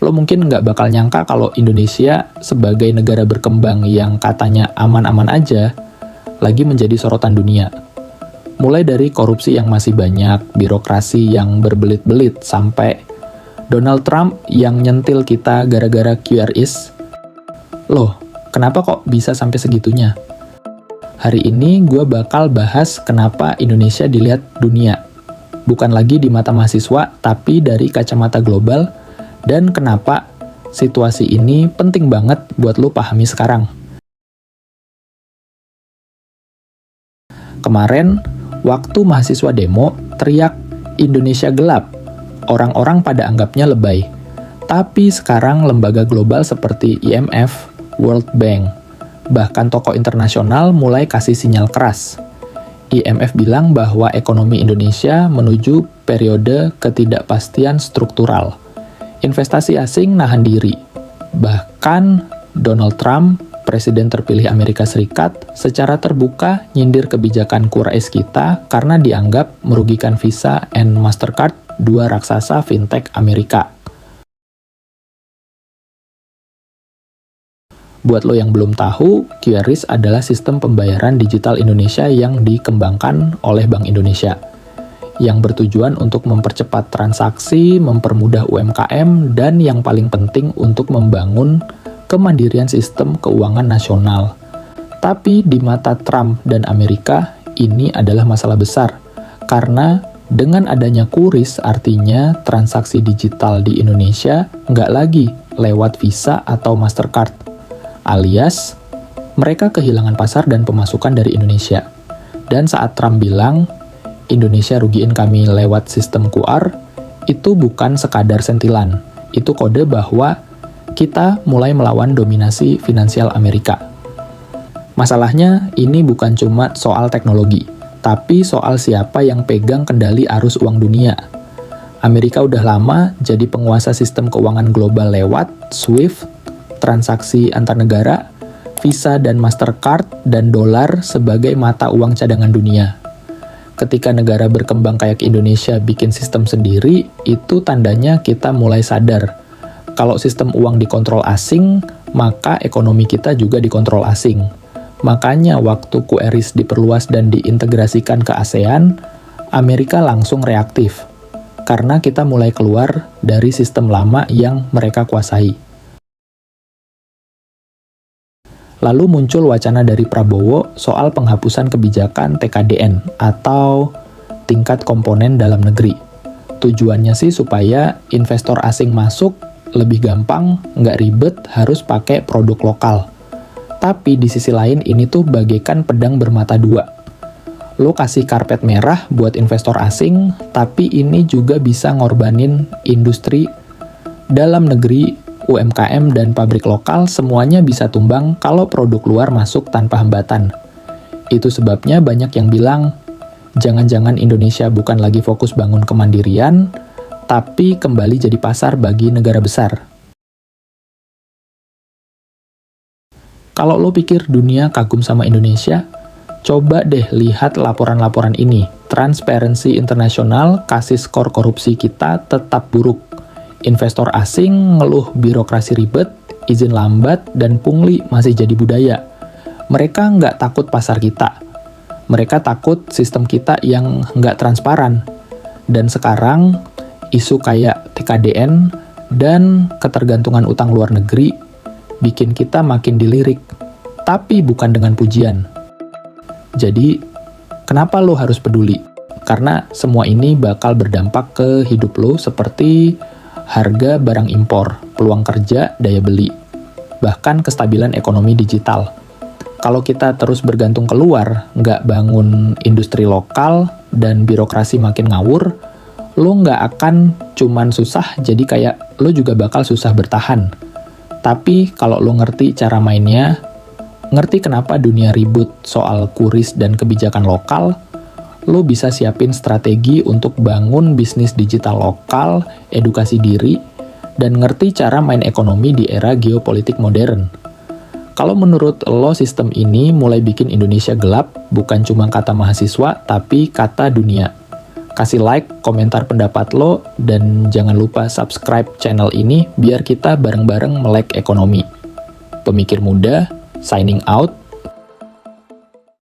Lo mungkin nggak bakal nyangka kalau Indonesia sebagai negara berkembang yang katanya aman-aman aja, lagi menjadi sorotan dunia. Mulai dari korupsi yang masih banyak, birokrasi yang berbelit-belit, sampai Donald Trump yang nyentil kita gara-gara QRIS. Loh, kenapa kok bisa sampai segitunya? Hari ini gue bakal bahas kenapa Indonesia dilihat dunia. Bukan lagi di mata mahasiswa, tapi dari kacamata global, dan kenapa situasi ini penting banget buat lo pahami sekarang. Kemarin, waktu mahasiswa demo, teriak Indonesia gelap. Orang-orang pada anggapnya lebay. Tapi sekarang lembaga global seperti IMF, World Bank, bahkan tokoh internasional mulai kasih sinyal keras. IMF bilang bahwa ekonomi Indonesia menuju periode ketidakpastian struktural. Investasi asing nahan diri. Bahkan Donald Trump, Presiden terpilih Amerika Serikat, secara terbuka nyindir kebijakan QRIS kita karena dianggap merugikan Visa and Mastercard, dua raksasa fintech Amerika. Buat lo yang belum tahu, QRIS adalah sistem pembayaran digital Indonesia yang dikembangkan oleh Bank Indonesia, yang bertujuan untuk mempercepat transaksi, mempermudah UMKM, dan yang paling penting untuk membangun kemandirian sistem keuangan nasional. Tapi di mata Trump dan Amerika, ini adalah masalah besar, karena dengan adanya QRIS artinya transaksi digital di Indonesia nggak lagi lewat Visa atau Mastercard, alias mereka kehilangan pasar dan pemasukan dari Indonesia. Dan saat Trump bilang, Indonesia rugiin kami lewat sistem QR, itu bukan sekadar sentilan, itu kode bahwa kita mulai melawan dominasi finansial Amerika. Masalahnya, ini bukan cuma soal teknologi, tapi soal siapa yang pegang kendali arus uang dunia. Amerika udah lama jadi penguasa sistem keuangan global lewat SWIFT, transaksi antar negara, Visa dan Mastercard, dan dolar sebagai mata uang cadangan dunia. Ketika negara berkembang kayak Indonesia bikin sistem sendiri, itu tandanya kita mulai sadar. Kalau sistem uang dikontrol asing, maka ekonomi kita juga dikontrol asing. Makanya waktu QRIS diperluas dan diintegrasikan ke ASEAN, Amerika langsung reaktif. Karena kita mulai keluar dari sistem lama yang mereka kuasai. Lalu muncul wacana dari Prabowo soal penghapusan kebijakan TKDN atau tingkat komponen dalam negeri. Tujuannya sih supaya investor asing masuk lebih gampang, nggak ribet, harus pakai produk lokal. Tapi di sisi lain ini tuh bagaikan pedang bermata dua. Lo kasih karpet merah buat investor asing, tapi ini juga bisa ngorbanin industri dalam negeri, UMKM, dan pabrik lokal, semuanya bisa tumbang kalau produk luar masuk tanpa hambatan. Itu sebabnya banyak yang bilang, jangan-jangan Indonesia bukan lagi fokus bangun kemandirian, tapi kembali jadi pasar bagi negara besar. Kalau lo pikir dunia kagum sama Indonesia, coba deh lihat laporan-laporan ini. Transparency International kasih skor korupsi kita tetap buruk. Investor asing ngeluh birokrasi ribet, izin lambat, dan pungli masih jadi budaya. Mereka nggak takut pasar kita. Mereka takut sistem kita yang nggak transparan. Dan sekarang, isu kayak TKDN dan ketergantungan utang luar negeri bikin kita makin dilirik, tapi bukan dengan pujian. Jadi, kenapa lo harus peduli? Karena semua ini bakal berdampak ke hidup lo seperti harga barang impor, peluang kerja, daya beli, bahkan kestabilan ekonomi digital. Kalau kita terus bergantung keluar, nggak bangun industri lokal, dan birokrasi makin ngawur, lo nggak akan cuman susah, jadi kayak lo juga bakal susah bertahan. Tapi kalau lo ngerti cara mainnya, ngerti kenapa dunia ribut soal QRIS dan kebijakan lokal, lo bisa siapin strategi untuk bangun bisnis digital lokal, edukasi diri, dan ngerti cara main ekonomi di era geopolitik modern. Kalau menurut lo sistem ini mulai bikin Indonesia gelap, bukan cuma kata mahasiswa, tapi kata dunia. Kasih like, komentar pendapat lo, dan jangan lupa subscribe channel ini biar kita bareng-bareng melek ekonomi. Pemikir muda, signing out.